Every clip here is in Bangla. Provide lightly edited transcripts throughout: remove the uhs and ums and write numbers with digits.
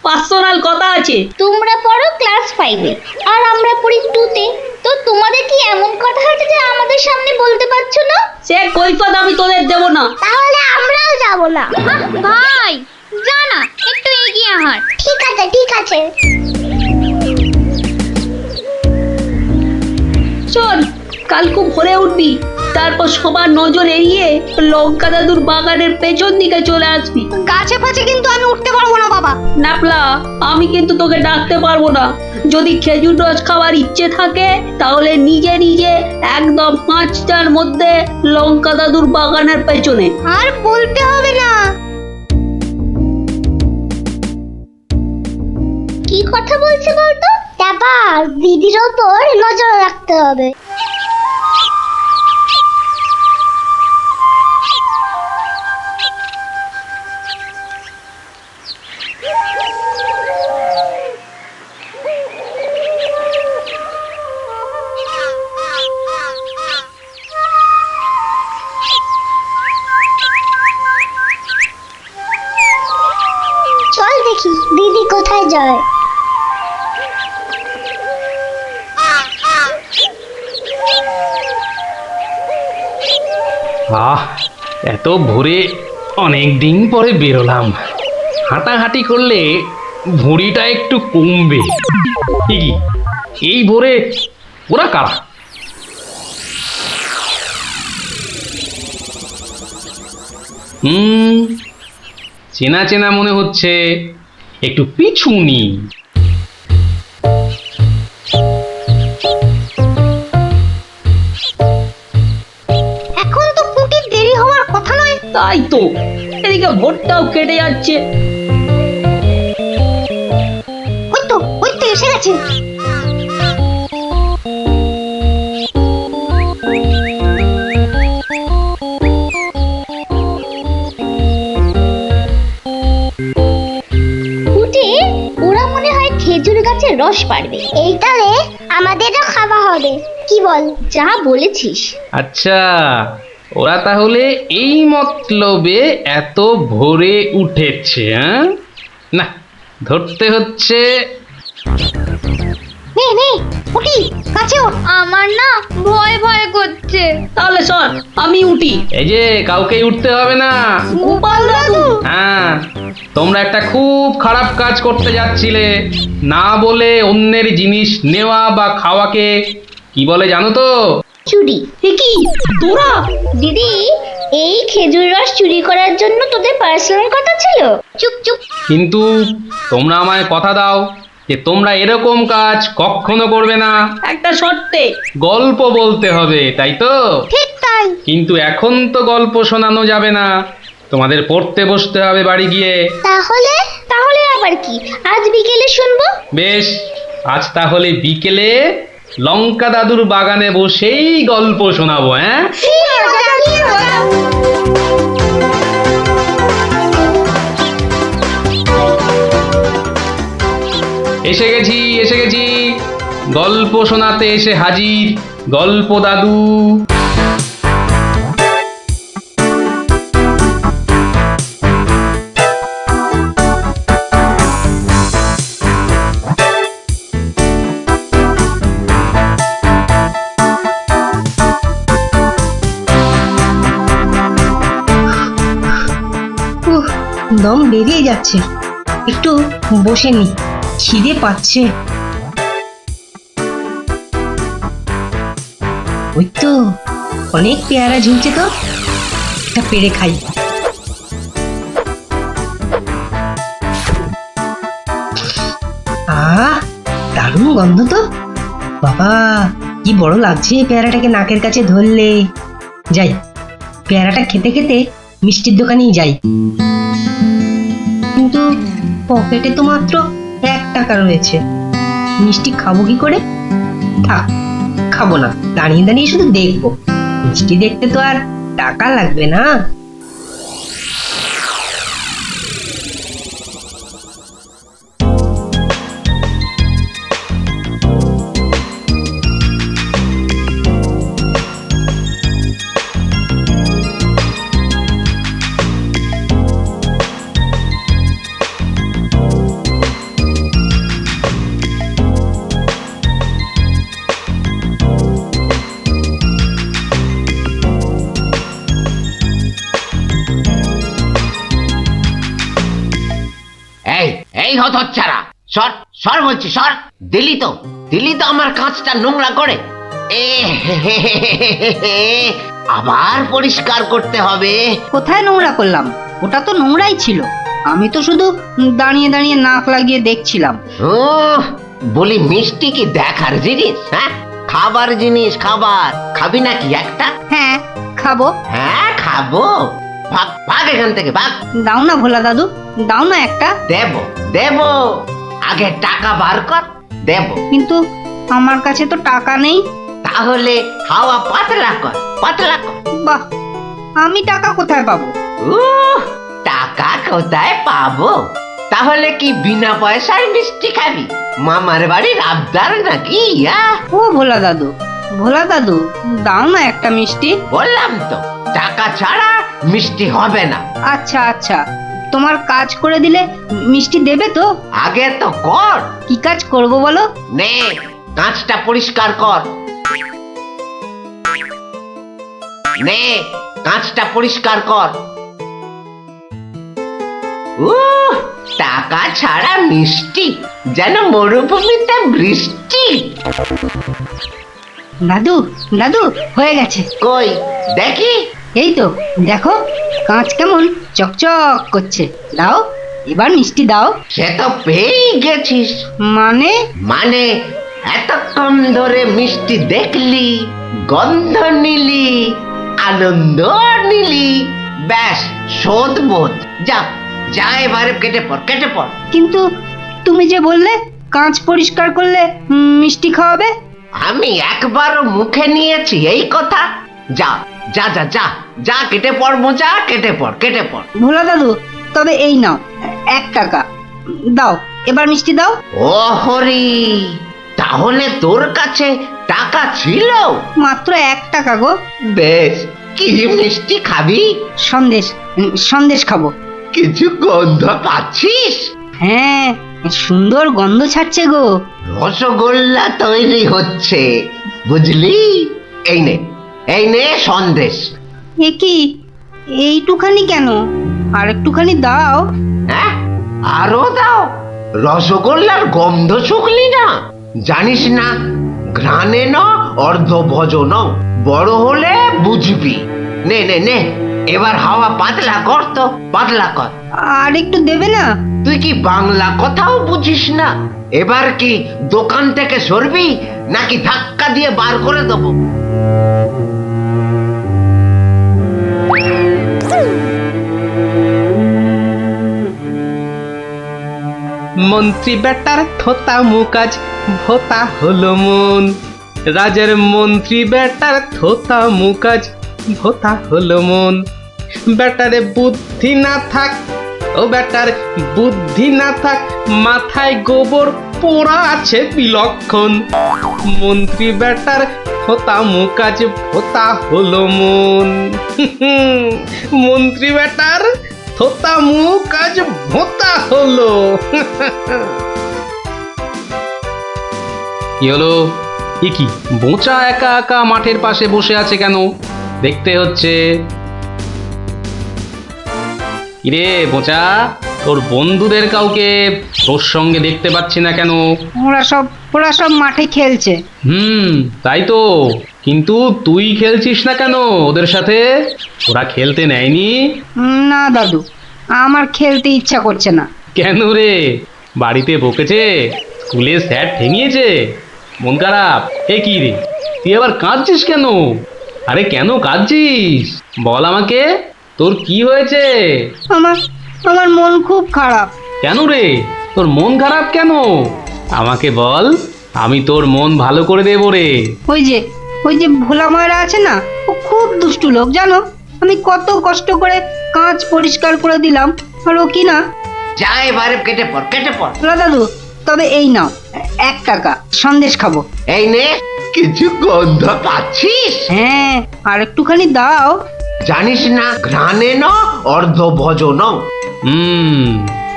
পার্সোনাল কথা আছে। তোমরা পড়ো ক্লাস 5-এ আর আমরা পড়ি 2-তে। তো তোমাদের কি এমন কথা আছে যে আমাদের সামনে বলতে পারছো না? সে কৈফিয়ত আমি তোদের দেব না। তাহলে আমরাও যাব না। ভাই যা না, একটু এগিয়ে হাঁট। ঠিক আছে ঠিক আছে। শোন, কাল খুব ভোরে উঠবি, তারপর সবার নজর এড়িয়ে লঙ্কা দাদুর বাগানের পেছন দিকে চলে আসবি। গাছে ফাছে কিন্তু আমি উঠতে পারবো না বাবা। নাপলা, আমি কিন্তু তোকে ডাকতে পারবো না। যদি খেজুর রস খাওয়ার ইচ্ছে থাকে তাহলে নিজে নিজে একদম 5টার মধ্যে লঙ্কা দাদুর বাগানের পেছনে। আর বলতে হবে না। কি কথা বলছে বলতো? ব্যাপার দিদির ওপর নজর রাখতে হবে। চল দেখি দিদি কোথায় যায়। এত ভোরে অনেক দিন পরে বেরোলাম। হাঁটাহাঁটি করলে ভুঁড়িটা একটু কমবে। কি এই ভোরে ওরা কারা? চেনা চেনা মনে হচ্ছে, একটু পিছু নি। এখন তো পুটির দেরি হওয়ার কথা নয়। তাই তো, এদিকে ভোরটাও কেটে যাচ্ছে। ওই তো এসে গেছে। ওরা মনে হয় খেজুর গাছের রস পাড়বে। এইটারে আমাদেরও খাওয়া হবে। কি বল? যা বলেছিস। আচ্ছা, ওরা তাহলে এই মতলবে এত ভোরে উঠেছে। না, ধরতে হচ্ছে। নে নে উঠি, কাছে ওঠ। আমার না ভয় ভয় করছে। তাহলে শোন, আমি উঠি। এই যে কাউকেই উঠতে হবে না। গোপাল দাদু, হ্যাঁ, তোমরা একটা খুব খারাপ কাজ করতে যাচ্ছিলে। না বলে অন্যের জিনিস নেওয়া বা খাওয়াকে কি বলে জানো তো? চুরি। কি তোরা? দিদি, এই খেজুর রস চুরি করার জন্য তোদের পার্সোনাল কথা ছিল? চুপ চুপ। কিন্তু তোমরা আমায় কথা দাও যে তোমরা এরকম কাজ কখনো করবে না। একটা শর্তে। গল্প বলতে হবে, তাই তো? ঠিক তাই। কিন্তু এখন তো গল্প শোনানো যাবে না, তোমাদের পড়তে বসতে হবে বাড়ি গিয়ে। তাহলে তাহলে আবার কি? আজ বিকেলে শুনবো। বেশ, আজ তাহলে বিকেলে লঙ্কা দাদুর বাগানে বসেই গল্প শোনাবো। হ্যাঁ, এসে গেছি এসে গেছি, গল্প শোনাতে এসে হাজির গল্প দাদু। দম বেরিয়ে যাচ্ছে, একটু বসে নি, খিদে পাচ্ছে। ওই তো অনেক পেয়ারা ঝুলছে, তো একটা পেড়ে খাই। দারুণ গন্ধ তো। বাবা, কি বড় লাগছে পেয়ারাটাকে নাকের কাছে ধরলে। যাই, পেয়ারাটা খেতে খেতে মিষ্টির দোকানেই যাই। কিন্তু পকেটে তো মাত্র 1 টাকা রয়েছে, মিষ্টি খাবো কি করে? থাক, খাবো না, দাঁড়িয়ে দাঁড়িয়ে শুধু দেখবো। মিষ্টি দেখতে তো আর টাকা লাগবে না। এই হতচ্ছাড়া, সর সর বলছি, সর। দিলি তো আমার কাঁচটা নোংরা করে। এ আবার পরিষ্কার করতে হবে। কোথায় নোংরা করলাম? ওটা তো নোংরাই ছিল। আমি তো শুধু দাঁড়িয়ে দাঁড়িয়ে নাক লাগিয়ে দেখছিলাম। ও বলি, মিষ্টি কি দেখার জিনিস? হ্যাঁ, খাবার জিনিস, খাবার। খাবি নাকি একটা? হ্যাঁ, খাবো। হ্যাঁ খাবো। ভাগ ভাগ এখান থেকে, ভাগ। দাও না ভোলা দাদু, দাও না একটা। দেব, আগে টাকা বার কর, দেব। কিন্তু আমার কাছে তো টাকা নেই। তাহলে হাওয়া পাতলা কর, পাতলা কর। বাহ, আমি টাকা কোথায় পাবো? টাকা কোথায় পাবো? তাহলে কি বিনা পয়সায় মিষ্টি খাবি? মামার বাড়ির আবদার নাকি? ও ভোলা দাদু, ভোলা দাদু, দাও না একটা মিষ্টি। বললাম তো, টাকা ছাড়া মিষ্টি হবে না। আচ্ছা আচ্ছা, তোমার কাজ করে দিলে মিষ্টি দেবে তো? আগে তো কর। কি কাজ করব বলো? নে, কাঁচটা পরিষ্কার কর। নে, কাঁচটা পরিষ্কার কর। টাকা ছাড়া মিষ্টি যেন মরুভূমিতে বৃষ্টি। দাদু দাদু, হয়ে গেছে। কই দেখি। এই তো দেখো, কাঁচ কেমন চকচক করছে। দাও, এবার মিষ্টি দাও। সে তো পেয়েই গেছিস। মানে? এতক্ষণ ধরে মিষ্টি দেখলি, গন্ধ নিলি, আনন্দ নিলি, ব্যাস শোধ বোধ। যা যা, এবারে কেটে পড়। কিন্তু তুমি যে বললে কাঁচ পরিষ্কার করলে মিষ্টি খাওয়াবে। আমি একবারও মুখে নিয়েছি এই কথা? যা যা যা যা যা, কেটে পড় মোজা, কেটে পড়। ভোলা দাদু, তবে এই নাও 1 টাকা। দাও, এবার মিষ্টি দাও। ও হরি, তাহলে তোর কাছে টাকা ছিল? মাত্র 1 টাকা গো। বেশ, কি মিষ্টি খাবি? সন্দেশ খাবো। কিছু গন্ধ পাচ্ছিস? হ্যাঁ, সুন্দর গন্ধ ছাড়ছে গো। রসগোল্লা তৈরি হচ্ছে, বুঝলি? এই নে সন্দেশ। এ কি, এইটুখানি কেন? আর একটুখানি দাও। হ্যাঁ, আরো দাও। রসগোল্লার গন্ধ শুকলি না? জানিস না, ঘ্রাণে ন অর্ধ ভজন, বড় হলে বুঝবি। নে নে নে, এবার হাওয়া পাতলা কর তো, পাতলা কর। আর একটু দেবে না? তুই কি বাংলা কথাও বুঝিস না? এবার কি দোকান থেকে সরবি, নাকি ধাক্কা দিয়ে বার করে দেবো? মন্ত্রী বেটার থোতা মুকাজ ভোতা হলো মন। রাজার মন্ত্রী বেটার থোতা মুকাজ ভোতা হলো মন। বেটারে বুদ্ধি না থাক, ও বেটার বুদ্ধি না থাক, মাথায় গোবর পোড়া আছে বিলক্ষণ। মন্ত্রী বেটার থোতা মুকাজ ভোতা হলো মন। মন্ত্রী বেটার থোতা মুখ আজ ভোতা হলো। কি হলো? এ কি, বোঁচা একা একা মাঠের পাশে বসে আছে কেন? দেখতে হচ্ছে। কিরে বোঁচা, তোর বন্ধুদের কাউকে তোর সঙ্গে দেখতে পাচ্ছি না কেন? ওরা সব মাঠে খেলছে। তাই তো, কিন্তু তুই খেলছিস না কেন ওদের সাথে? ওরা খেলতে নেয়নি? না দাদু, আমার খেলতে ইচ্ছা করছে না। কেন রে, বাড়িতে বকেছে? স্কুলে স্যার ঠেঙিয়েছে? মন খারাপ? এ কি রে, তুই আবার কাঁদছিস কেন? আরে কেন কাঁদছিস বল আমাকে, তোর কি হয়েছে? আমার মন খুব খারাপ। কেন রে, তোর মন খারাপ কেন? আমাকে বল, আমি তোর মন ভালো করে দেবো রে। ওই যে ভোলা ময়রা আছে না, ও খুব দুষ্টু লোক জানো। আমি কত কষ্ট করে কাঁচ পরিষ্কার করে দিলাম, আর ও কি না। যা, এবারে কেটে পড়। ভোলা দাদু, তবে এই নাও 1 টাকা, সন্দেশ খাবো। এই নে, কিছু গন্ধ পাচ্ছিস? হ্যাঁ, আর একটুখানি দাও। জানিস না, ঘ্রাণে ন অর্ধ ভজন।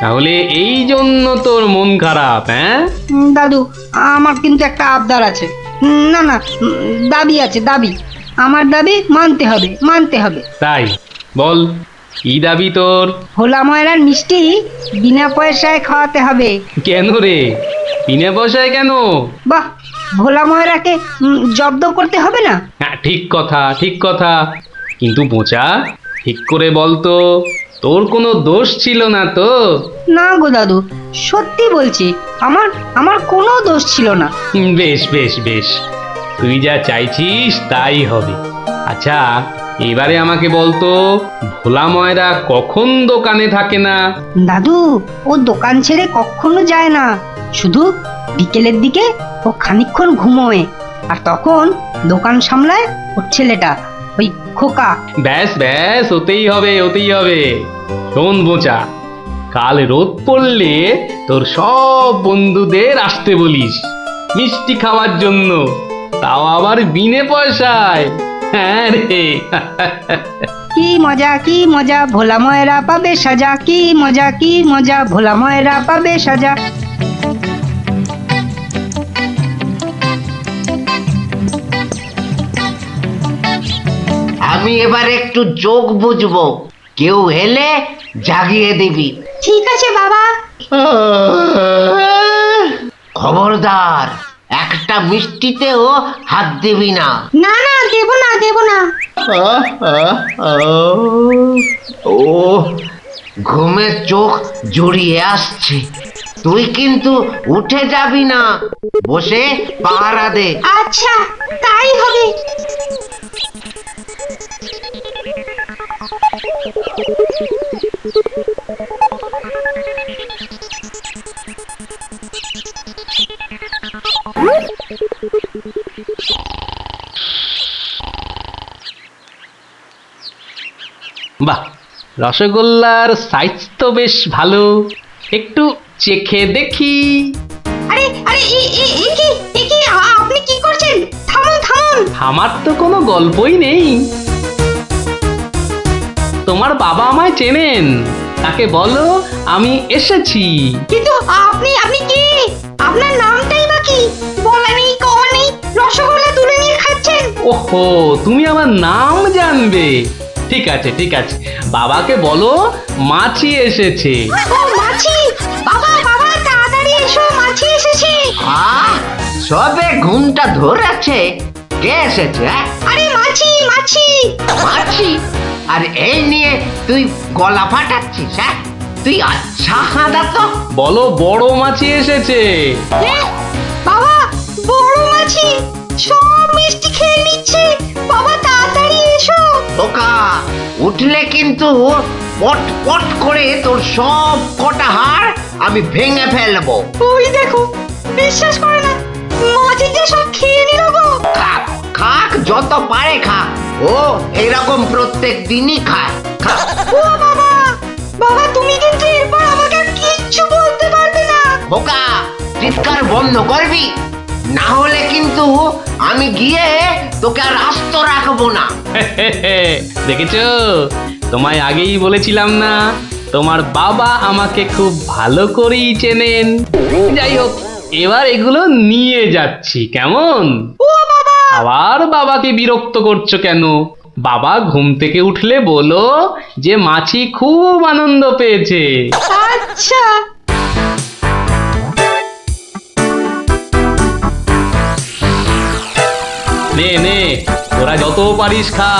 তাহলে এই জন্য তোর মন খারাপ? হ্যাঁ দাদু, আমার কিন্তু একটা আবদার আছে। না, দাবি আছে, দাবি। আমার দাবি মানতে হবে। তাই বল, কি দাবি তোর? ভোলা ময়রার মিষ্টি বিনা পয়সায় খাওয়াতে হবে। কেন রে, বিনা পয়সায় কেন? বাহ, ভোলা ময়রাকে জব্দ করতে হবে না? হ্যাঁ, ঠিক কথা ঠিক কথা, কিন্তু বোচা ঠিক করে বলতো, তোর কোনো দোষ ছিল না তো? না গো দাদু, সত্যি বলছি, আমার আমার কোনো দোষ ছিল না। বেশ বেশ বেশ, তুই যা চাইছিস তাই হবে। আচ্ছা, এবারে আমাকে বলতো, ভোলা ময়রা কখন দোকানে থাকে না? দাদু, ও দোকান ছেড়ে কখনো যায় না, শুধু বিকেলের দিকে ও খানিকক্ষণ ঘুমোয়, আর তখন দোকান সামলায় ওর ছেলেটা, ওই খোকা। ব্যাস ব্যাস, ওতেই হবে ওতেই হবে। শোন বোচা, কাল রোদ পড়লে তোর সব বন্ধুদের আসতে বলিস মিষ্টি খাওয়ার জন্য, তাও আবার বিনে পয়সায়। হ্যাঁ রে। কি মজা কি মজা, ভোলা ময়রা পাবে সাজা, কি মজা কি মজা, ভোলা ময়রা পাবে সাজা। আমি এবার একটু চোখ বুঝবো, কেউ এলে জাগিয়ে দিবি। ঠিক আছে বাবা। খবরদার, একটা মিষ্টিতেও হাত দিবি না। না না, দেব না দেব না। ও, ঘুমের চোখ জড়িয়ে আসছে। তুই কিন্তু উঠে যাবি না, বসে পাহারা দে। আচ্ছা, তাই হবে। বাহ, রসগোল্লার সাইজ তো বেশ ভালো, একটু চেখে দেখি। আরে আরে, আপনি কি করছেন? থামুন থামুন। আমার তো কোনো গল্পই নেই। তোমার বাবা আমায় চেনেন, তাকে বলো আমি এসেছি। কিন্তু আপনি আপনি কে? আপনার নামটাই বা কি? বলা নেই কওয়া নেই, রসগোল্লা তুলে নিয়ে খাচ্ছেন। ওহো, তুমি আমার নাম জানবে? ঠিক আছে ঠিক আছে, বাবাকে বলো মাছি এসেছে। ও মাছি! বাবা বাবা, তাড়াতাড়ি এসো, মাছি এসেছে। সবে ঘুমটা ধরেছে, কে এসেছে? আরে মাছি মাছি। মাছি? আর এই নিয়ে তুই গলা ফাটাচ্ছিস? হ্যাঁ, তুই আচ্ছা হাঁদা তো। বলো বড় মাছি এসেছে। বাবা, বড় মাছি সব মিষ্টি খেয়ে নিচ্ছে। বাবা তাড়াতাড়ি এসো। ওকা, উঠলে কিন্তু পট পট করে তোর সব কটা হাড় আমি ভেঙে ফেলবো। ওই দেখো, বিশ্বাস করে না, মাছি যে সব খেয়ে নিল গো। খাক খাক, যত পারে খাক, ও এরকম প্রত্যেক দিনই খায়। খা। ও বাবা, বাবা তুমি কিন্তু এরপর আমাকে আর কিচ্ছু বলতে পারবে না। ওকা, চিৎকার বন্ধ করবি, না হলে কিন্তু আমি গিয়ে তোকে আর আস্ত রাখবো না। দেখেছো, তোমায় আগেই বলেছিলাম না, তোমার বাবা আমাকে খুব ভালো করেই চেনেন। যাই হোক, এবার এগুলো নিয়ে যাচ্ছি, কেমন? আবার বাবাকে বিরক্ত করছো কেন? বাবা ঘুম থেকে উঠলে বলো যে মাছি খুব আনন্দ পেয়েছে। আচ্ছা। নে নে, তোরা যত পারিস খা,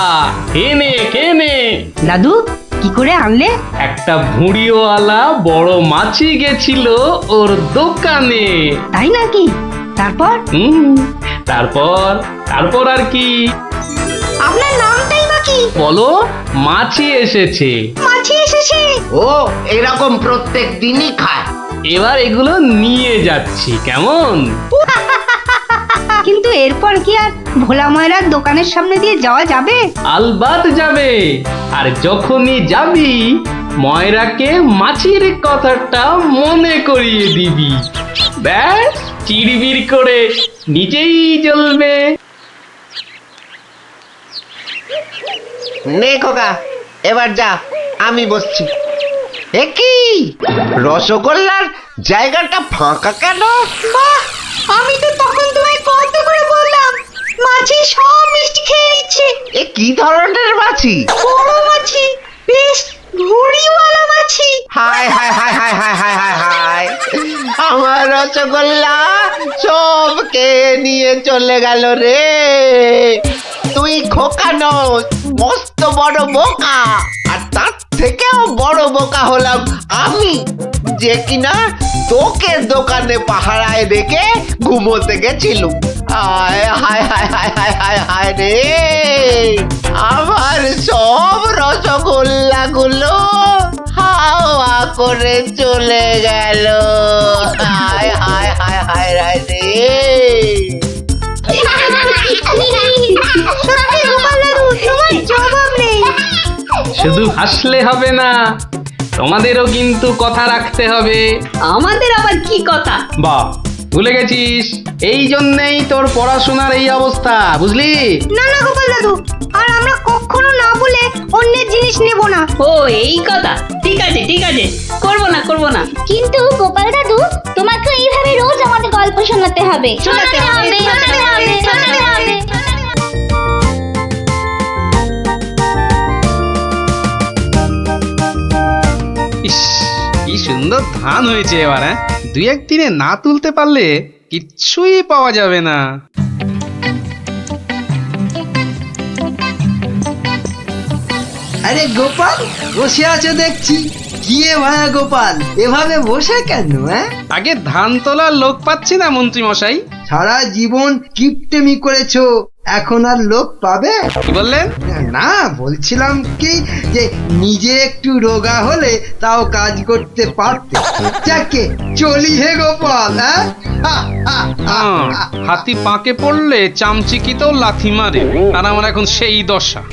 খেয়ে নে খেয়ে নে। দাদু, কি করে আনলে? একটা ভুঁড়িওয়ালা বড় মাছি গেছিল ওর দোকানে। তাই নাকি? তারপর? তারপর তারপর আর কি? আপনার নামটাই বা কি? বলো মাছি এসেছে। মাছি এসেছে। ও এরকম প্রত্যেক দিনই খায়। এবার এগুলো নিয়ে যাচ্ছি, কেমন? কিন্তু এরপর কি আর ভোলা ময়রার দোকানের সামনে দিয়ে যাওয়া যাবে? আলবাত যাবে, আর যখনই যাবি ময়রাকে মাছির কথাটা মনে করিয়ে দিবি। ব্যাস, চিড়বিড় করে নিজেই জ্বলবে। নে খোকা, এবার যা, আমি বসছি। এ কি, রসগোল্লার জায়গাটা ফাঁকা কেন? বাহ, আমি তো তখন তোমায় কত করে বললাম, মাছি সব মিষ্টি খেয়ে নিচ্ছে। এ কি ধরনের মাছি? বড় মাছি, বেশ ভুঁড়িওয়ালা মাছি। হায় হায় হায় হায় হায় হায় হায় হায়, আমার রসগোল্লা সব কে নিয়ে চলে গেল রে। তুই খোকা নস, মস্ত বড় বোকা। আর তার থেকেও বড় বোকা হলাম আমি, যে কিনা তোকে দোকানে পাহারায় রেখে ঘুমোতে গেছিলুম। হায় হায় হায় হায় হায় হায় হায় রে, আমার সব রসগোল্লা গুলো হাওয়া করে চলে গেল। হায় হায় হায় হায় হায় রে। সত্যি গোপাল দাদু, তোমার জবাব নেই। শুধু হাসলে হবে না, তোমাদেরও কিন্তু কথা রাখতে হবে। আমাদের আবার কি কথা? বাহ, ভুলে গেছিস? এই জন্যেই তোর পড়াশোনার এই অবস্থা, বুঝলি? না না গোপাল দাদু, আর আমরা কখনো না বলে অন্যের জিনিস নেব না। ও এই কথা, ঠিক আছে ঠিক আছে, করবো না করবো না। কিন্তু গোপাল দাদু, তোমাকে এইভাবে রোজ আমাদের গল্প শোনাতে হবে। শোনাতে হবে, শোনাতে হবে, শোনাতে হবে। ইস, কি সুন্দর ধান হয়েছে এবার। হ্যাঁ, দুই একদিনে না তুলতে পারলে কিচ্ছুই পাওয়া যাবে না। আরে গোপাল, বসে আছো দেখছি। কি এ ভায়া গোপাল, এভাবে বসে কেন? আগে ধান তোলার লোক পাচ্ছি না মন্ত্রী মশাই। সারা জীবন কিপটেমি করেছো, এখন আর লোক পাবে? কি বললেন? না, বলছিলাম কি যে নিজে একটু রোগা হলে তাও কাজ করতে পারতে। যাকে চলি হে গোপাল। হাতি পাকে পড়লে চামচিকিতেও লাথি মারে, আর আমার এখন সেই দশা।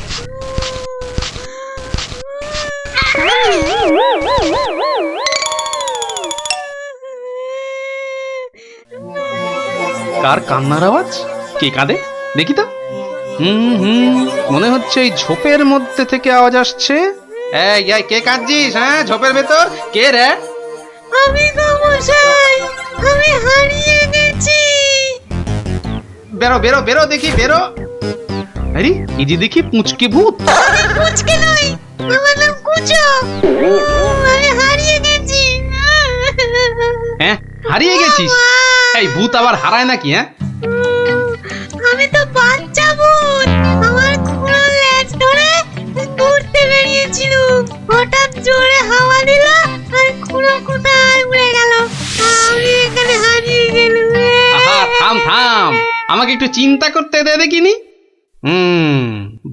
কার কান্নার আওয়াজ? কে কাঁদে দেখি তো। মনে হচ্ছে এই ঝোপের মধ্যে থেকে আওয়াজ আসছে। এই এই, কে কাঁদছিস? হ্যাঁ, ঝোপের ভেতর কে রে? আমি তো মশাই, আমি হারিয়ে গেছি। বেরো বেরো বেরো দেখি, বেরো। আরে এই যে দেখি পুঁচকে ভূত। মুচকে নই, আমার নাম কুচো। আমি হারিয়ে গেছি। হ্যাঁ, হারিয়ে গেছিস? এই ভূত আবার হারায় নাকি? হ্যাঁ, আমি তো বাচ্চা ভূত। আমার খুঁড়ো লেজ ধরে ঘুরতে বেরিয়েছিল, হঠাৎ জোরে হাওয়া দিল আর খুঁড়ো কোথায় উড়ে গেল। আমি এখানে হারিয়ে গেলাম। আহা, থাম থাম, আমাকে একটু চিন্তা করতে দে দেখিনি।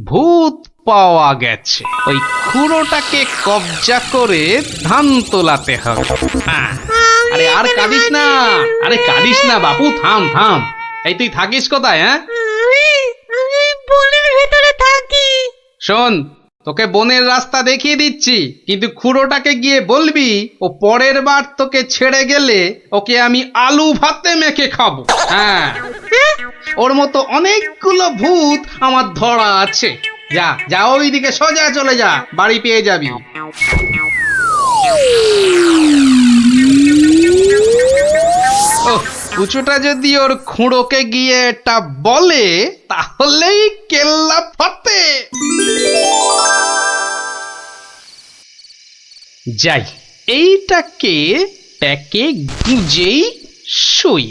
ভূত পাওয়া গেছে, ওই খুঁড়োটাকে কবজা করে ধান তোলাতে হবে। হ্যাঁ, আরে আর কাঁদিস না, আরে কাঁদিস না বাপু, থাম থাম। এই তুই থাকিস কোথায়? হ্যাঁ, আমি বনের ভেতরে থাকি। শোন, তোকে বনের রাস্তা দেখিয়ে দিচ্ছি, কিন্তু খুঁড়োটাকে গিয়ে বলবি ও পরের বার তোকে ছেড়ে গেলে ওকে আমি আলু ভাতে মেখে খাবো। হ্যাঁ, ওর মতো অনেকগুলো ভূত আমার ধরা আছে। যা যা, ওইদিকে সোজা চলে যা, বাড়ি পেয়ে যাবি। ওহ, কুচুটা যদি ওর খুঁড়োকে গিয়ে এটা বলে তাহলেই কেল্লা ফাটে। যাই, এইটাকে প্যাকে গুজেই শুই।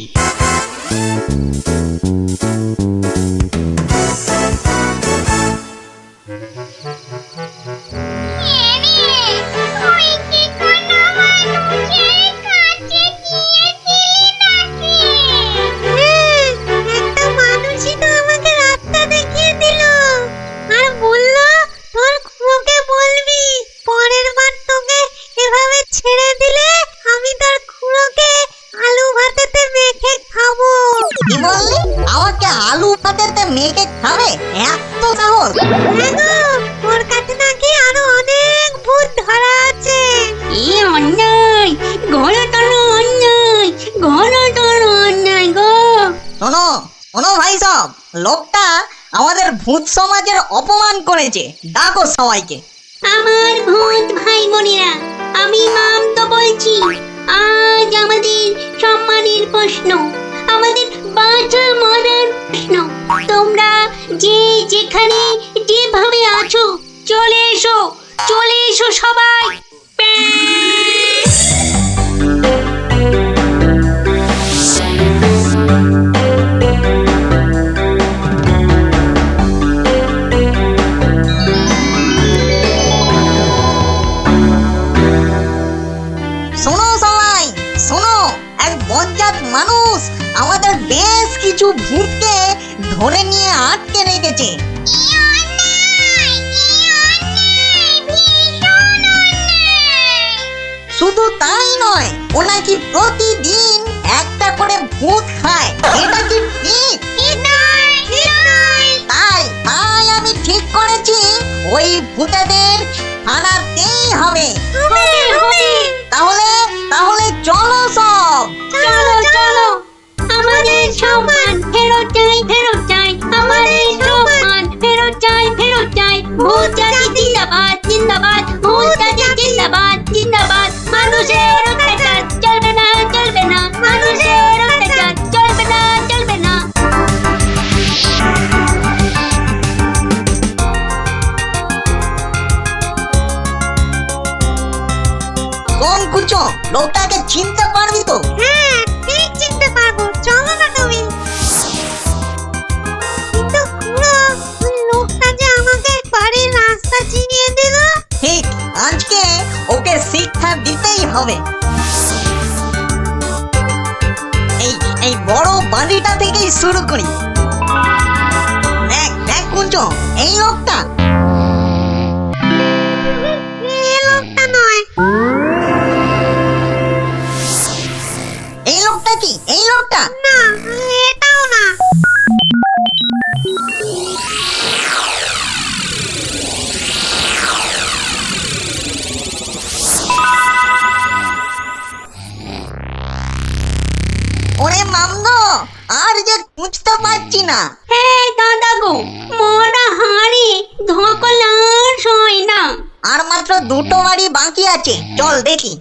একটা মানুষই তো আমাকে রাস্তা দেখিয়ে দিল আর বলল তোর খুঁড়োকে বলবি পরের বার তোকে এভাবে ছেড়ে দিলে আমি তোর খুঁড়োকে আলু ভাতেতে মেখে খাবো। কি বললি? আমাকে আলু ভাতেতে মেখে খাবে? এত সাহস? হ্যাঁ গো, ওর কাছে নাকি আরো অনেক ভূত ধরা আছে। এ অন্যায়, ঘোরতর অন্যায়, ঘোরতর অন্যায় গো। শোনো শোনো ভাই সব, লোকটা আমাদের ভূত সমাজের অপমান করেছে। ডাকো সবাইকে। আমার ভূত ভাই বোনেরা, আমি মাম তো বলছি, আজ আমাদের সম্মানের প্রশ্ন, আমাদের বাঁচা মরার প্রশ্ন। তোমরা যে যেখানে যেভাবে আছো চলে এসো, চলে এসো সবাই। শোনো সবাই, শোনো, এক বজ্জাত মানুষ আমাদের বেশ কিছু ভূতকে ধরে নিয়ে আটকে রেখেছে। শুধু তাই নয়, ও নাকি প্রতিদিন একটা করে ভূত খায়। এটা কি ঠিক? তাই তাই আমি ঠিক করেছি ওই ভূতেদের হারাতেই হবে। তাহলে তাহলে চলো সব। চলো চলো, আমাদের সম্মান ফেরত চাই, ফেরত চাই, আমাদের সম্মান ফেরত চাই, ফেরত চাই। ভূত জাতি জিন্দাবাদ, জিন্দাবাদ, ভূত জাতি জিন্দাবাদ, জিন্দাবাদ। মানুষের অত্যাচার চলবে না, চলবে না, মানুষের অত্যাচার চলবে না, চলবে না। কোন কুচো, লোকটাকে চিনতে পারবি তো? হ্যাঁ, ঠিক চিনতে পারবো। চলো না তুমি। কিন্তু খুড়ো, ওই লোকটা যে আমাকে বাড়ির রাস্তা চিনিয়ে দিল। ঠিক, আজকে ওকে শিক্ষা দিতেই হবে। এই এই বড় বাড়িটা থেকেই শুরু করি। দেখ দেখ কুঞ্চো, এই লোকটা। এই লোকটা নয়। এই লোকটা কি? এই লোকটা? না, এটাও না। ওরে মামগো, আর যে খুঁজতে পারছি না। হ্যাঁ দাদা গো, মরা হাঁড়ি ধকল আর সয় না। আর মাত্র দুটো বাড়ি বাকি আছে, চল দেখি।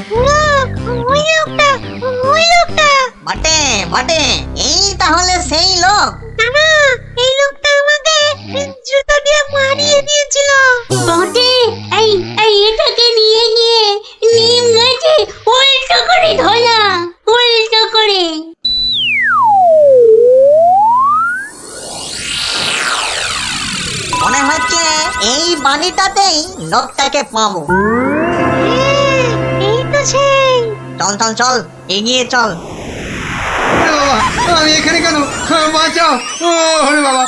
খুড়ো, ওই লোকটা, ওই লোকটা। বটে বটে, এই তাহলে সেই লোক। না, এই লোকটা আমাকে জুতো দিয়ে মারিয়ে দিয়েছিল। বটে, এই এই এটাকে নিয়ে গিয়ে নিম গাছে উল্টো করে ধরা, উল্টো করে। মনে হচ্ছে এই বাড়িটাতেই লোকটাকে পাবো। হ্যাঁ, এই তো সেই। চল চল চল, এগিয়ে চল। ওরে বাবা, আমি এখানে কেন? বাঁচাও! ওরে বাবা,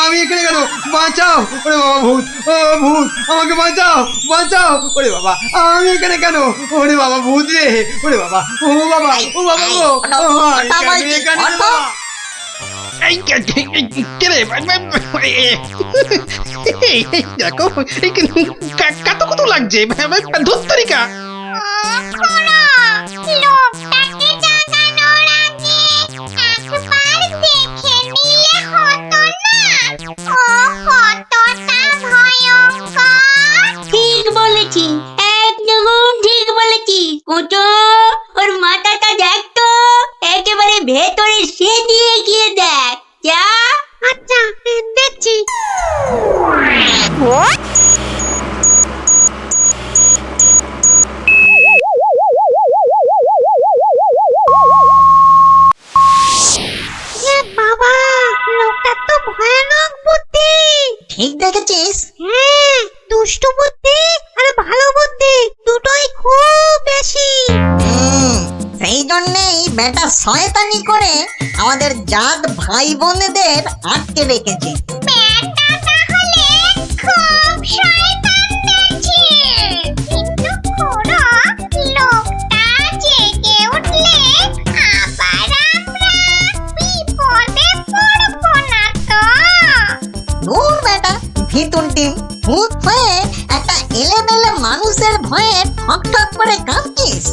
আমি এখানে কেন? বাঁচাও! ওরে বাবা, ভূত! ও ভূত, আমাকে বাঁচাও, বাঁচাও! ওরে বাবা, আমি এখানে কেন? ওরে বাবা, ভূত রে! ওরে বাবা, ও বাবা, ও বাবা গো! আমি এখানে কেন? দেখো কত কত লাগছে ধুত্তরিকা। লোকটাকে জাগানোর আগে একবার দেখে নিলে হতো না? ও কতটা ভয়ঙ্কর। ঠিক বলেছি, একদম ঠিক বলেছি। কোটো, ওর মাথাটা দেখ তো, একেবারে ভেতরে সেদিয়ে গিয়ে দেখ। যা। আচ্ছা, দেখছি। বাবা, লোকটা তো ভয়ানক বুদ্ধি। ঠিক দেখেছিস? হ্যাঁ, দুষ্টু বুদ্ধি আর ভালো বুদ্ধি দুটোই খুব বেশি। সেই জন্যেই বেটা শয়তানি করে আমাদের জাত ভাই বোনেদের আটকে রেখেছে। ব্যাটা তাহলে খুব শয়তান দেখছি। কিন্তু খুড়ো, লোকটা জেগে উঠলে আবার আমরা বিপদে পড়বো না তো? দূর বেটা, ভিতুর ডিম, ভূত হয়ে একটা এলেমেলে মানুষের ভয়ে ঠক ঠক করে কাঁপছিস।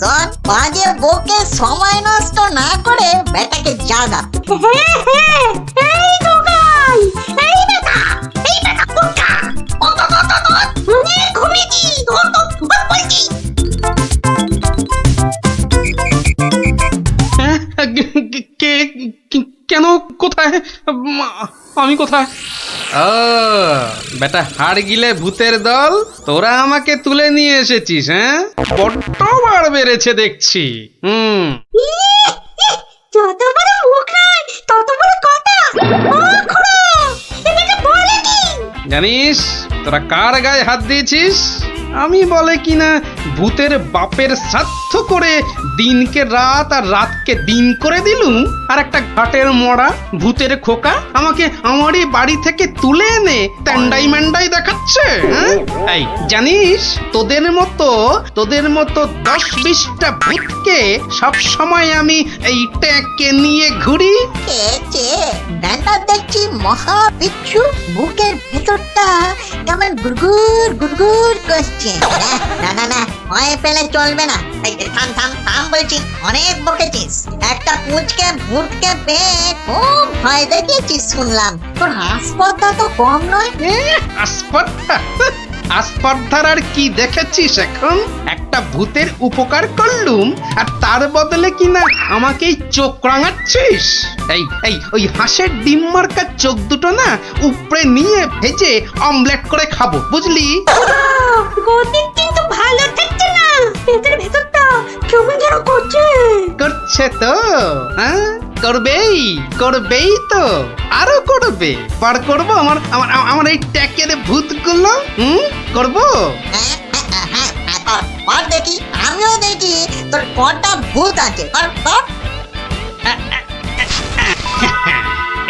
শোন, বাজে বকে সময় নষ্ট না করে বেটাকে জাগা। হ্যাঁ হ্যাঁ, এই দোকান, এই বেটা, এই বেটা কোনটা? ঘুমিয়েছি, ধর বলছি। মা, আমি কোথায়? ও বেটা হাড় গিলে ভূতের দল, তোরা আমাকে তুলে নিয়ে এসেছিস? হ্যাঁ, বড্ড বার বেড়েছে দেখছি। যত বড় মুখ নয় তত বড় কথা। ও খুড়ো, এটা বলে কি? জানিস তোরা কার গায়ে হাত দিয়েছিস? আমি বলে কিনা ভূতের বাপের শ্রাদ্ধ করে দিনকে রাত আর রাতকে দিন করে দিলুম, আর একটা ঘাটের মরা ভূতের খোকা আমাকে আমারই বাড়ি থেকে তুলে এনে ট্যান্ডাই ম্যান্ডাই দেখাচ্ছে। হ্যাঁ? এই জানিস তোদের মতো 10-20টা ভূতকে সব সময় আমি এই ট্যাঁকে নিয়ে ঘুরি। কে ব্যান্ডার দেখছি মহা বিচ্ছু, বুকের ভেতরটা কেমন গুড়গুড় গুড়গুড় করছে। না না না, ভয় পেলে চলবে না। এই থাম থাম থাম বলছি, অনেক বকেছিস। একটা পুচকে ভূতকে পেয়ে খুব ভয় দেখিয়েছিস শুনলাম। তোর হাসপাতা তো কম নয়। আসপর্ধা আসপর্ধার আর কি দেখেছিস এখন? একটা ভূতের উপকার করলুম আর তার বদলে কিনা আমাকেই চোখ রাঙাচ্ছিস। এই ওই হাঁসের ডিম মার্কা চোখ দুটো না উপরে নিয়ে ভেজে অমলেট করে খাবো, বুঝলি? গতি কিন্তু ভালো থাকছে না, পেটের ভেতরটা কেমন যেন করছে। করছে তো? হ্যাঁ, করবেই তো, আরো করবে। পার করবো আমার এই ট্যাকের ভূতগুলো। করবো। কর দেখি, আমিও দেখি তোর কটা ভূত আছে। কর।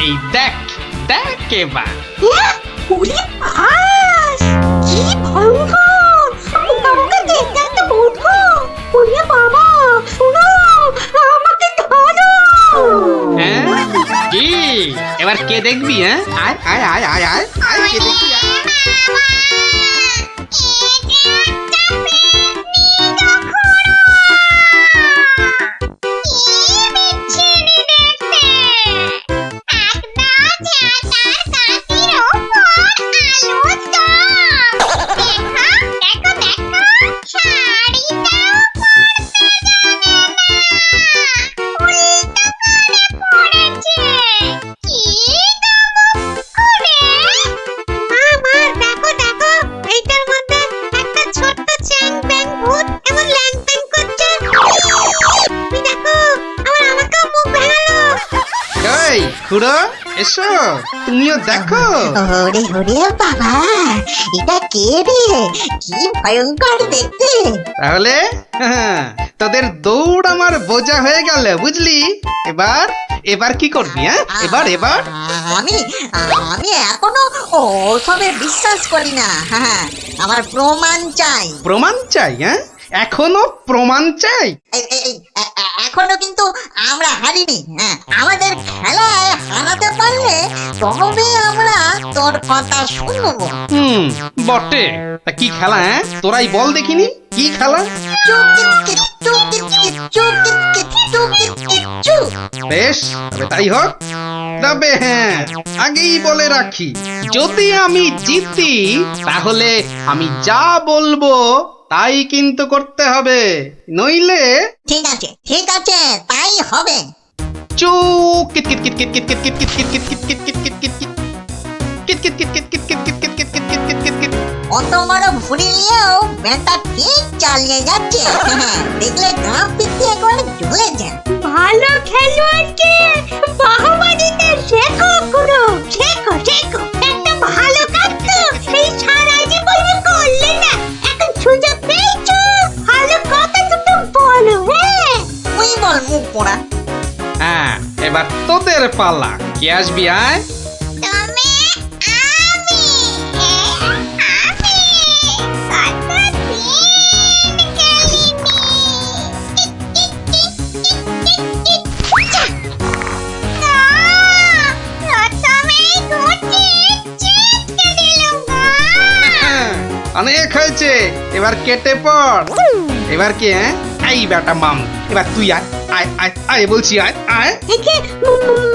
এই দেখ এবার। ওরে বাস, কি ভয়ঙ্কর! আমাকে দেখতে একটা ভূত গো। ওরে বাবা, শোনো, আমাকে ধরো। হ্যাঁ, কি এবার কে দেখবি? হ্যাঁ, আয় কে দেখবি? খুড়ো এসো, তুমিও দেখো। ওরে বাবা, এটা কে রে? কি ভয়ঙ্কর দেখতে। তাহলে তোদের দৌড় আমার বোঝা হয়ে গেল, বুঝলি? এবার কি করবি? হ্যাঁ, এবার আমি এখনো ওসবে বিশ্বাস করি না। হ্যাঁ, আমার প্রমাণ চাই। প্রমাণ চাই? হ্যাঁ, এখনো প্রমাণ চাই? এখনো কিন্তু আমরা হারিনি। হ্যাঁ, আমাদের খেলায় হারাতে পারলে তবে আমরা তোর কথা শুনবো। বটে। তা কি খেলা? হ্যাঁ, তোরাই বল দেখিনি, কি খেলা? বেশ, তবে তাই হোক। তবে হ্যাঁ, আগেই বলে রাখি, যদি আমি জিতি তাহলে আমি যা বলবো তাই কিন্তু করতে হবে, নইলে। ঠিক আছে, তাই হবে। চুপ। অত বড় ভুড়ি নিয়েও ব্যাটা ঠিক চালিয়ে যাচ্ছে। দেখলে গাঁ পিছিয়ে একবারে ঝুলে যায়। ভালো খেলোয়াড়কে বাহবা দিতে শেখো খুড়ো, শেখো। একটা ভালো কাজ তো এই সারা জীবনে করলে না, এখন সুযোগ পেয়েছো, ভালো কথা দুটো বলো। হ্যাঁ, তুই বল মুখ পোড়া। হ্যাঁ, এবার তোদের পালা। কে আসবি? আয়। অনেক হয়েছে, এবার কেটে পড়। এবার কি? হ্যাঁ, এই বেটা মাম, এবার তুই আয় বলছি, আয়।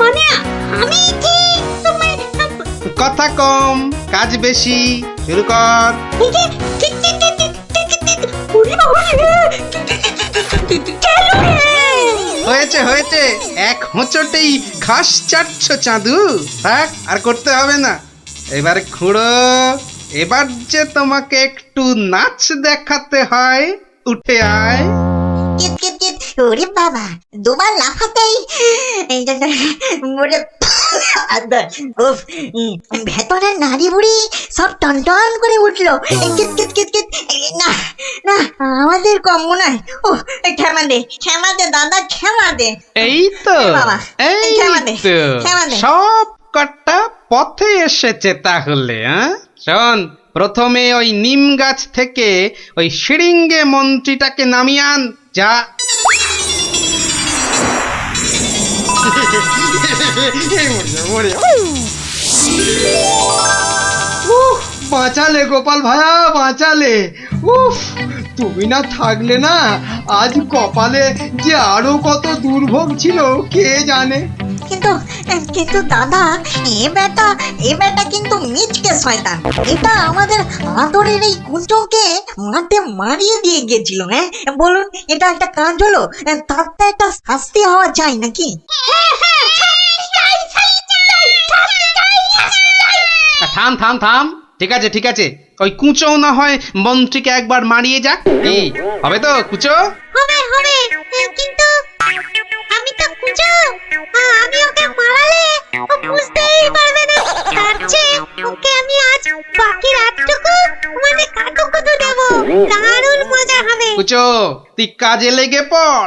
মানে আমি ঠিক কথা কম, কাজ বেশি, শুরু কর। ঠিক হয়েছে হয়েছে, এক হোঁচটেই ঘাস চাটছ চাঁদু। থাক, আর করতে হবে না। এবার খুঁড়ো, এবার যে তোমাকে একটু নাচ দেখাতে হয়, উঠে আয়। কিত কিত কিত, ওরে বাবা, দুবার লাফাতেই এই যে মরে উফ, ভেতরের নাড়ি বুড়ি সব টনটন করে উঠলো। কিত কিত কিত কিত, না না, আমাদের কম মনে হয়। ও, ক্ষমা দে দাদা, ক্ষমা দে। এই তো, বাবা, এই ক্ষমা দে, তো, ক্ষমা দে। সব কটা পথে এসেছে তাহলে। শোন, প্রথমে ওই নিম গাছ থেকে ওই শিরিঙ্গে মন্ত্রীটাকে নামিয়ে আন, যা। উফ, বাঁচালে গোপাল ভায়া, বাঁচালে। উফ, তুমি না থাকলে না, আজ কপালে যে আরো কত দুর্ভোগ ছিল কে জানে। কিন্তু কিন্তু দাদা, এ বেটা কিন্তু মিচকে শয়তান। এটা আমাদের আদরের এই কুঞ্চকে মাঠে মারিয়ে দিয়ে গেছিল। হ্যাঁ বলুন, এটা একটা কাজ হলো? তার তো একটা শাস্তি হওয়া চাই নাকি? থাম থাম থাম, ঠিক আছে ঠিক আছে, ওই কুঁচো না হয় মন্ত্রীকে একবার মারিয়ে যাক। এই হবে তো কুঁচো? হবে হবে, কিন্তু আমি তো কুঁচো, আমি ওকে মারালে ও বুঝতেই পারবে না। তার চেয়ে ওকে আমি আজ বাকি রাতটুকু মানে কাকুকুতু দেব, দারুণ মজা হবে। কুঁচো, তুই কাজে লেগে পড়।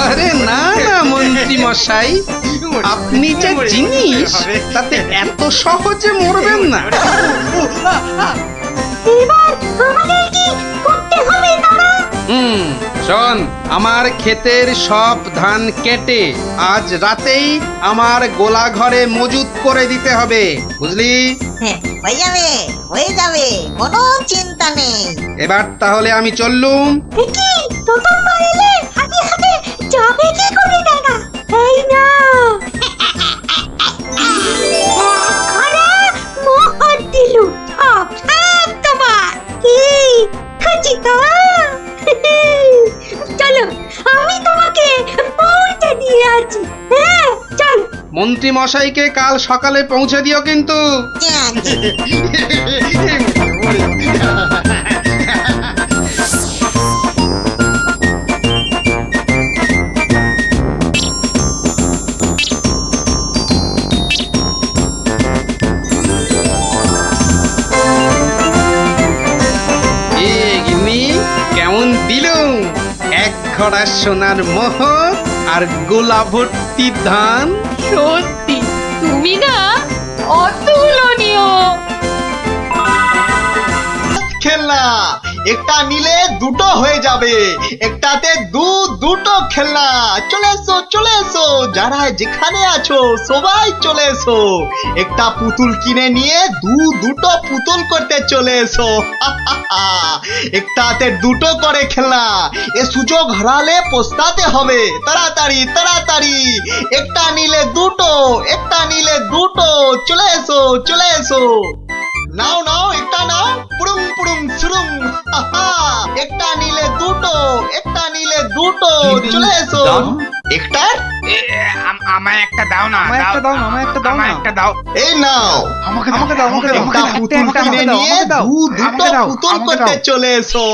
আরে না না মন্ত্রী মশাই, আপনি যে জিনিস তাতে এত সহজে মরবেন না। এবার আমাদের কি করতে হবে দাদা? শোন, আমার ক্ষেতের সব ধান কেটে আজ রাতেই আমার গোলা ঘরে মজুত করে দিতে হবে, বুঝলি? হ্যাঁ, হয়ে যাবে, কোনো চিন্তা নেই। এবার তাহলে আমি চললুম। কি প্রথমবার এলে হাতে হাতে যাবে কি করে দাদা? এই না ঘরে মোহর দিলু, সব সব তোমার। কি খুশি তো? চলো, আমি তোমাকে পৌঁছে দিয়ে আছি। হ্যাঁ চল। মন্ত্রী মশাইকে কাল সকালে পৌঁছে দিও কিন্তু। যাচ্ছি। কেমন দিলুম এক ঘড়া সোনার মোহর আর গোলা ভর্তি ধান। সত্যি তুমি না অতুলনীয়। খেলনা একটা নিলে দুটো হয়ে যাবে, একটাতে দুটো খেলনা। চলে এসো যারা যেখানে আছো সবাই চলে এসো। একটা পুতুল কিনে নিয়ে দুটো পুতুল করতে চলে এসো। একটাতে দুটো করে খেলনা, এ সুযোগ হারালে পস্তাতে হবে। তাড়াতাড়ি তাড়াতাড়ি, একটা নিলে দুটো। চলে এসো। নাও একটা নাও, পুরুম সুরুম। একটা নিলে দুটো। চলে এসো। একটার আমায় একটা দাও না, একটা দাও। এই নাও, আমাকে দাও। একটা পুতুল কিনে নিয়ে দুটো পুতুল করতে চলে এসো।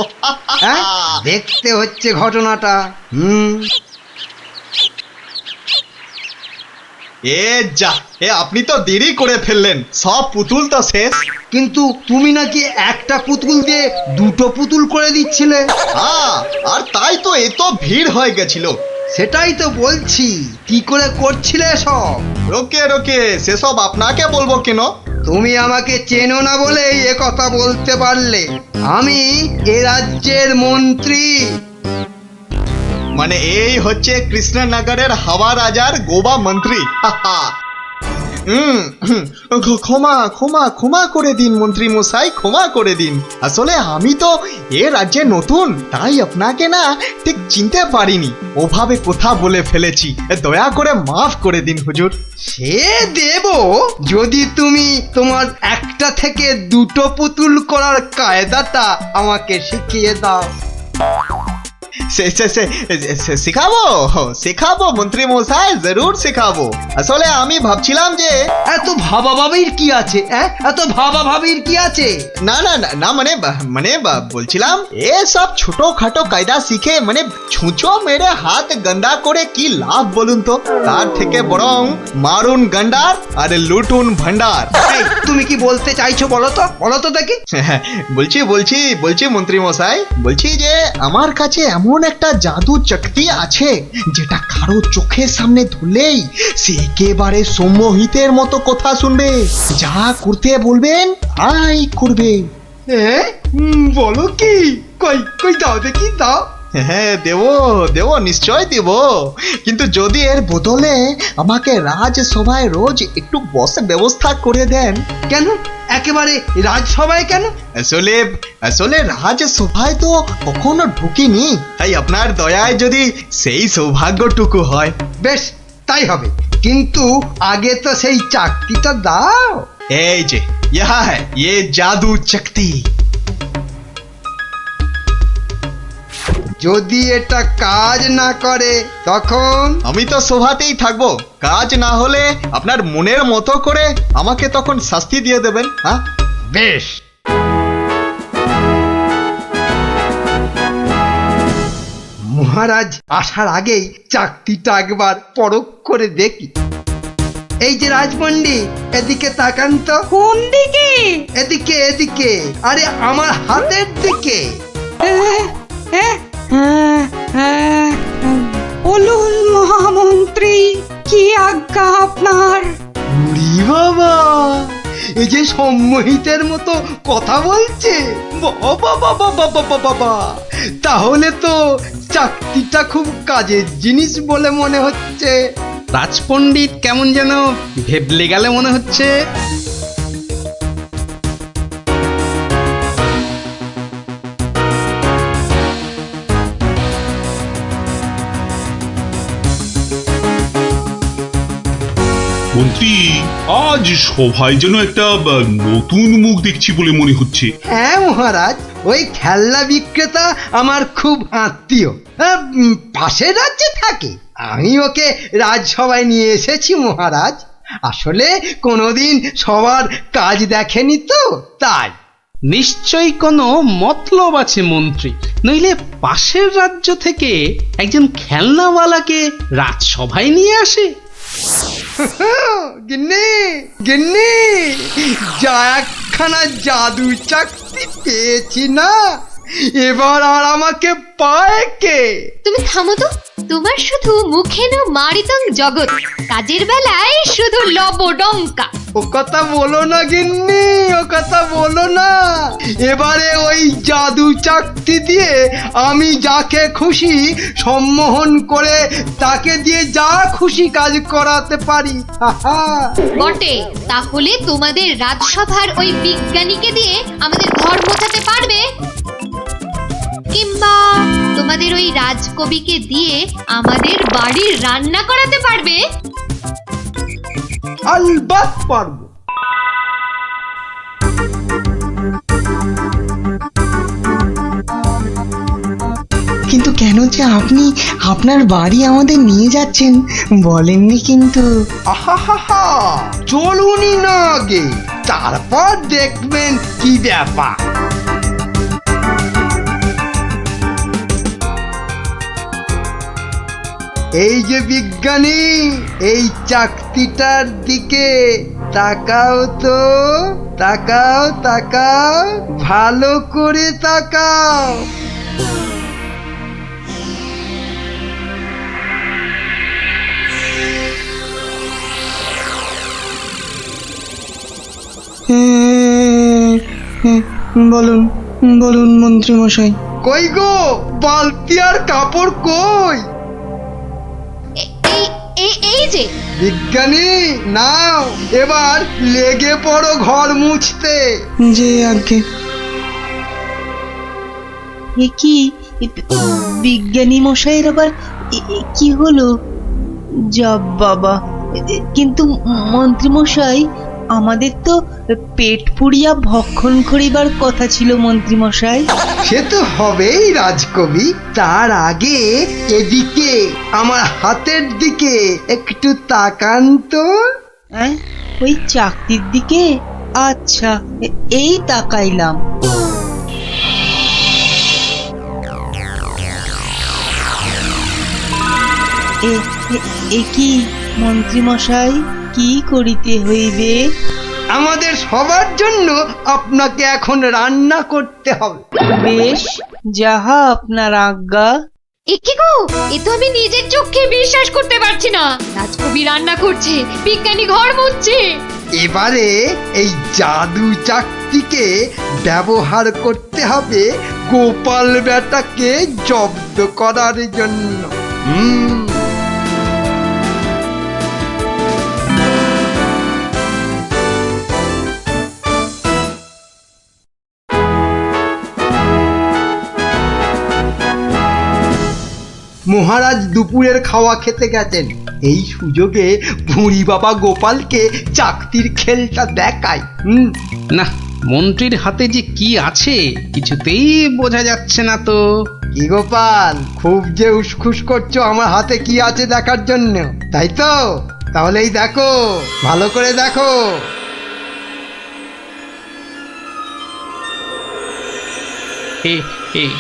হ্যাঁ, দেখতে হচ্ছে ঘটনাটা। আপনি তো দেরি করে ফেললেন, সব পুতুল তো শেষ। কিন্তু তুমি নাকি একটা পুতুল দিয়ে দুটো পুতুল করে দিচ্ছিলে। আর তাই তো এত ভিড় হয়ে গেছিল। সেটাই তো বলছি, কি করে করছিলে সব? রোকে সেসব আপনাকে বলবো কেন? তুমি আমাকে চেনো না বলেই এ কথা বলতে পারলে। আমি এ রাজ্যের মন্ত্রী। মানে এই হচ্ছে কৃষ্ণনগরের হাওয়া রাজার গোবা মন্ত্রী। ক্ষমা ক্ষমা ক্ষমা করে দিন মন্ত্রী মশাই, ক্ষমা করে দিন। আসলে আমি তো এ রাজ্যে নতুন, তাই আপনাকে না ঠিক চিনতে পারিনি, ওভাবে কথা বলে ফেলেছি, দয়া করে মাফ করে দিন হুজুর। সে দেব, যদি তুমি তোমার একটা থেকে দুটো পুতুল করার কায়দাটা আমাকে শিখিয়ে দাও। শেখাবো শেখাবো মন্ত্রী মশাই, জরুর শেখাবো। আসলে আমি ভাবছিলাম যে এত ভাবাভাবির কি আছে? এত ভাবাভাবির কি আছে? না না না না, মানে বলছিলাম এসব ছোটখাটো কায়দা শিখে মানে ছুঁচো মেরে হাত গন্ডা করে কি লাভ বলুন তো? তার থেকে বরং মারুন গন্ডার আর লুটুন ভান্ডার। এই, তুমি কি বলতে চাইছো বলো তো দেখি। বলছি মন্ত্রী মশাই, বলছি যে আমার কাছে এমন একটা জাদু শক্তি আছে যেটা কারো চোখের সামনে ধরলেই সে একেবারে সম্মোহিতের মতো কথা শুনবে, যা করতে বলবেন তাই করবে। বলো কি? কই দাও দেখি, দাও। হ্যাঁ দেব নিশ্চয় দেব, কিন্তু যদি এর বদলে আমাকে রাজসভায় রোজ একটু বসে ব্যবস্থা করে দেন। কেন একেবারে রাজসভায় কেন? আসলে রাজসভায় তো কখনো ঢুকিনি, তাই আপনার দয়ায় যদি সেই সৌভাগ্যটুকু হয়। বেশ, তাই হবে, কিন্তু আগে তো সেই চাকরিটা দাও। এই যে ইহা হ্যায় ये জাদু শক্তি। যদি এটা কাজ না করে তখন? আমি তো সভাতেই থাকবো, কাজ না হলে আপনার মনের মতো করে আমাকে তখন শাস্তি দিয়ে দেবেন। হ্যাঁ বেশ। মহারাজ আসার আগেই চাকতিটা একবার পরখ করে দেখি। এই যে রাজপণ্ডিত, এদিকে তাকান তো। কোন দিকে? এদিকে, আরে আমার হাতের দিকে। বলুন মহামন্ত্রী, কি আজ্ঞা আপনার? উরি বাবা, এই যে সম্মোহিতের মতো কথা বলছে, বাবা, তাহলে তো চাকতিটা খুব কাজের জিনিস বলে মনে হচ্ছে। রাজপণ্ডিত কেমন যেন ভেবলে গেলে মনে হচ্ছে। মন্ত্রী, আজ সভায় যেন একটা নতুন মুখ দেখছি বলে মনে হচ্ছে। হ্যাঁ মহারাজ, ওই খেলনা বিক্রেতা আমার খুব আত্মীয়, পাশের রাজ্যে থাকে। আমি ওকে রাজসভায় নিয়ে এসেছি মহারাজ। আসলে কোনোদিন সবার কাজ দেখেনি তো, তাই। নিশ্চয়ই কোনো মতলব আছে মন্ত্রী, নইলে পাশের রাজ্য থেকে একজন খেলনাওয়ালাকে রাজসভায় নিয়ে আসে। গিন্নি, যা একখানা জাদু চাকতি পেয়েছি না, এবার আর আমাকে পায় কে? তুমি থামো তো, তোমার শুধু মুখে না মারিতং জগৎ, কাজের বেলায় শুধু লবডঙ্কা। ও কথা বলো না গিন্নি, ও কথা বলো না। এবারে ওই জাদু চাকতি দিয়ে আমি যাকে খুশি সম্মোহন করে তাকে দিয়ে যা খুশি কাজ করাতে পারি। বটে, তাহলে তোমাদের রাজসভার ওই বিজ্ঞানীকে দিয়ে আমাদের ঘর মোছাতে পারবে? কিংবা তোমাদের ওই রাজকবিকে দিয়ে আমাদের বাড়ির রান্না করাতে পারবে? আলবাত পারবো। কিন্তু কেন যে আপনি আপনার বাড়ি আমাদের নিয়ে যাচ্ছেন বলেননি কিন্তু। আহা, চলুনই না আগে, তারপর দেখবেন কি ব্যাপার। এই যে বিজ্ঞানী, এই চাকতিটার দিকে তাকাও তো, তাকাও, ভালো করে তাকাও। বলুন মন্ত্রী মশাই। কই গো, বালতি আর কাপড় কই? এই যে বিজ্ঞানী নাও এবার লেগে পড়ো ঘর মুছতে। যে আগে এ কি বিজ্ঞানী মশাইয়ের আবার কি হলো? যা বাবা, কিন্তু মন্ত্রী মশাই, আমাদের তো পেট পুড়িয়া ভক্ষণ করিবার কথা ছিল মন্ত্রী মশাই। সে তো হবেই রাজকবি, তার আগে এদিকে আমার হাতের দিকে একটু তাকান তো। হ্যাঁ, ওই চাকতির দিকে? আচ্ছা, এই তাকাইলাম। এ কি মন্ত্রী মশাই, কি করিতে হইবে? আমাদের সবার জন্য আপনাকে এখন রান্না করতে হবে। বেশ, যাহা আপনার আজ্ঞা। একি গো, এ তো আমি নিজের চোখে বিশ্বাস করতে পারছি না। রাজকবি রান্না করছে, বিজ্ঞানী ঘর মুছছে। এবারে এই জাদু চাকতিকে ব্যবহার করতে হবে গোপাল বেটাকে জব্দ করার জন্য। মহারাজ দুপুরের খাওয়া খেতে গেছেন, এই সুযোগে ভুঁড়ি বাবা গোপালকে চাকতির খেলটা দেখায়। না, মন্ত্রীর হাতে যে কি আছে কিছুতেই বোঝা যাচ্ছে না তো। কি গোপাল, খুব যে উসখুস করছো আমার হাতে কি আছে দেখার জন্য, তাই তো? তাহলেই দেখো, ভালো করে দেখো।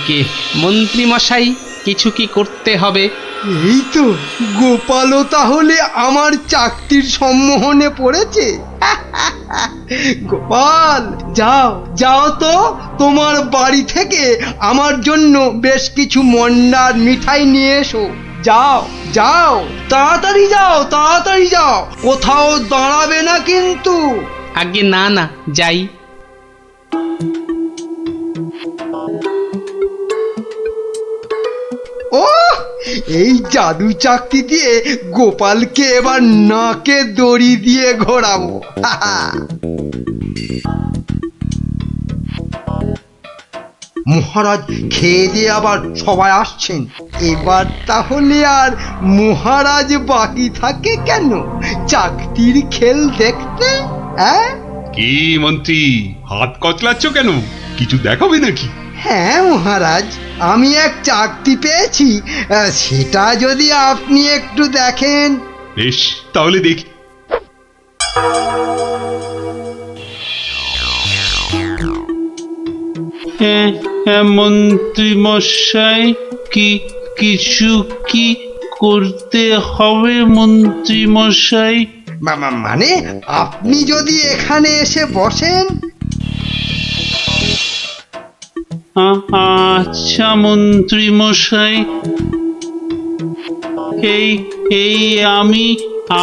কে মন্ত্রী মশাই, কিছু কি করতে হবে? এই তো, গোপালও তাহলে আমার চাকতির সম্মোহনে পড়েছে। গোপাল, যাও যাও তো, তোমার বাড়ি থেকে আমার জন্য বেশ কিছু মন্ডার মিঠাই নিয়ে এসো। যাও যাও, তাড়াতাড়ি যাও, তাড়াতাড়ি যাও, কোথাও দাঁড়াবে না কিন্তু। আগে না না, যাই। ও, এই জাদু চাকতি দিয়ে গোপালকে এবার নাকে দড়ি দিয়ে ঘোরাবো। মহারাজ খেয়ে দিয়ে আবার সবাই আসছেন, এবার তাহলে আর মহারাজ বাকি থাকে কেন চাকতির খেল দেখতে? কি মন্ত্রী, হাত কচলাচ্ছ কেন? কিছু দেখাবে নাকি? হ্যাঁ মহারাজ, আমি এক চাকতি পেয়েছি, সেটা যদি আপনি একটু দেখেন। বেশ, তাহলে দেখি। মন্ত্রী মশাই, কিছু কি করতে হবে মন্ত্রী মশাই? মানে আপনি যদি এখানে এসে বসেন। আচ্ছা মন্ত্রী মশাই, এই আমি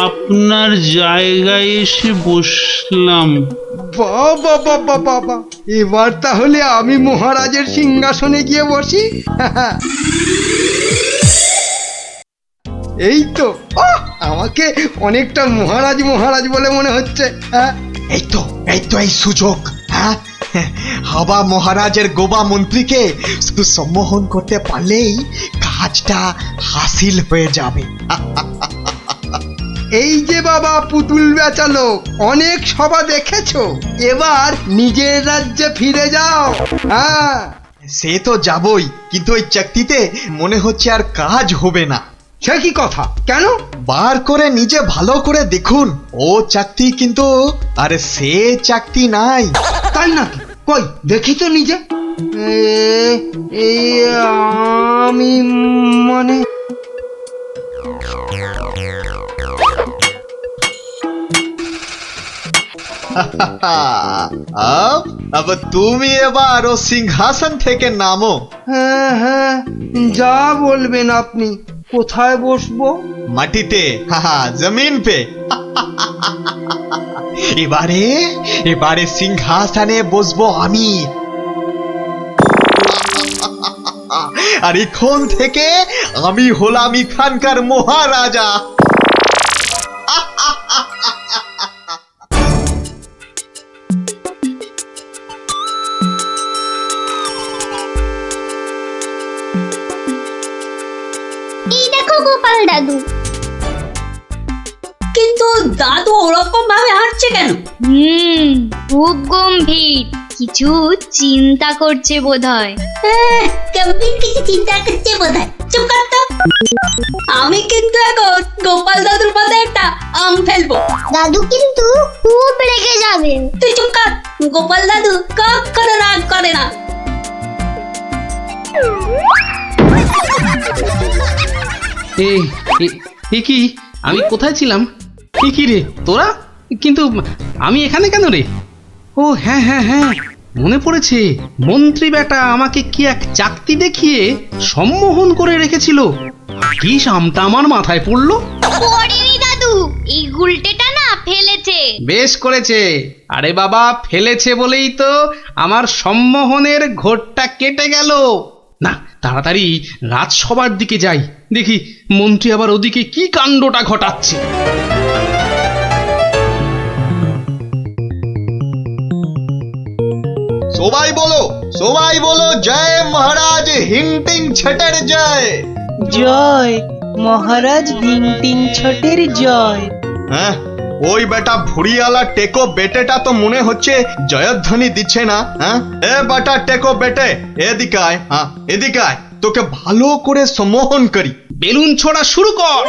আপনার জায়গায় এসে বসলাম। বাবা বাবা বাবা, এবার তাহলে আমি মহারাজের সিংহাসনে গিয়ে বসি। এই তো, আমাকে অনেকটা মহারাজ মহারাজ বলে মনে হচ্ছে। এই তো এই সুযোগ। হ্যাঁ, হাবা মহারাজের গোবা মন্ত্রীকে শুধু সম্মোহন করতে পারলেই কাজটা হাসিল হয়ে যাবে। এই যে বাবা পুতুল বেচালো, অনেক সভা দেখেছো, এবার নিজের রাজ্যে ফিরে যাও। হ্যাঁ, সে তো যাবই, কিন্তু ওই চাকতিতে মনে হচ্ছে আর কাজ হবে না। সে কি কথা, কেন? বার করে নিজে ভালো করে দেখুন, ও চাকতি কিন্তু আর সে চাকতি নাই। তাই নাকি? কই দেখি তো নিজে। আমি মানে अब তুমি এবার ও সিংহাসন থেকে নামো। হ্যাঁ হ্যাঁ, যা বলবেন আপনি। কোথায় বসবো? মাটিতে, জমিন পে। এবারে সিংহাসনে বসবো আমি। আর এখন থেকে আমি হলাম এখানকার মহারাজা। এই দেখো গোপাল দাদু। কিন্তু দাদু ওরকম ভাবে হাঁটছে কেন? খুব গম্ভীর কিছু চিন্তা করছে বোধহয়। গম্ভীর কিছু চিন্তা করছে বোধহয়। চুপ কর তো। আমি কিন্তু এখন গোপাল দাদুর মাথায় একটা আম ফেলবো। দাদু কিন্তু খুব রেগে যাবেন। তুই চুপ কর। গোপাল দাদু কখনো রাগ করে না। এ কি, আমি কোথায় ছিলাম? কি রে তোরা? কিন্তু আমি এখানে কেন রে? ও হ্যাঁ হ্যাঁ হ্যাঁ, মনে পড়েছে। মন্ত্রী বেটা আমাকে কি এক চাকতি দেখিয়ে সম্মোহন করে রেখেছিল। কি সামটা আমার মাথায় পড়লো। পড়েনি দাদু, এই গুলটেটা না ফেলেছে। বেশ করেছে। আরে বাবা, ফেলেছে বলেই তো আমার সম্মোহনের ঘোরটা কেটে গেল। না, তাড়াতাড়ি রাজসভার দিকে যাই, দেখি মন্ত্রী আবার ওদিকে কি কাণ্ডটা ঘটাচ্ছে। সবাই বলো জয় মহারাজ হিংটিং ছটের জয়। জয় মহারাজ ভিংটিং ছটের জয়। হ্যাঁ, ওই বেটা ভুড়িয়ালা টেকো বেটেটা তো মনে হচ্ছে জয়ধ্বনি দিচ্ছে না। হ্যাঁ, এ বেটা টেকো বেটে, এদিকে আয়। হ্যাঁ, এদিকে আয়, তোকে ভালো করে সম্মোহন করি। বেলুন ছোড়া শুরু কর।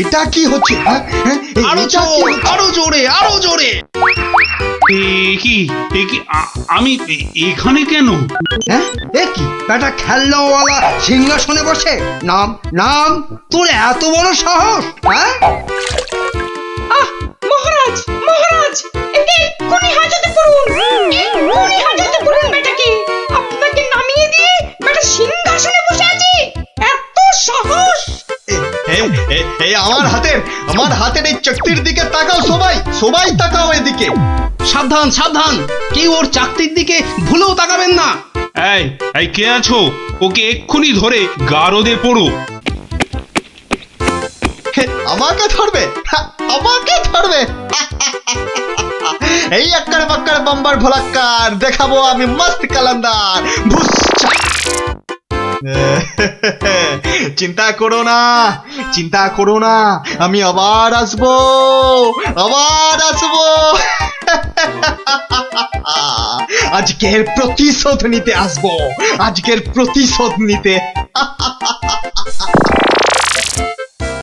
এটা কি হচ্ছে? আরো জোরে, আরো জোরে। আমি এখানে কেন? হ্যাঁ, বেটা খেলনাওয়ালা সিংহাসনে বসে। নাম নাম, তোর এত বড় সাহস? হ্যাঁ, মহারাজ মহারাজ, এক্ষুনি হাজতে পড়ুন, এক্ষুনি হাজতে পড়ুন বেটাকে। আপনাকে নামিয়ে দিয়ে বেটা সিংহাসনে বসে আছে, এত সাহস! আমার হাতের এই চকতির দিকে তাকাও। সবাই তাকাও এদিকে। সাবধান সাবধান, কেউ ওর চাকতির দিকে ভুলেও তাকাবেন না। এই কে আছো? ওকে এক্ষুনি ধরে গারদে পড়ো। আমাকে ধরবে? এই আক্কার বাক্কার বাম্বার ভোলাক্কার দেখাবো আমি মস্ত কালান্দার। চিন্তা করো না, আমি আবার আসবো। আজকের প্রতিশোধ নিতে আসবো,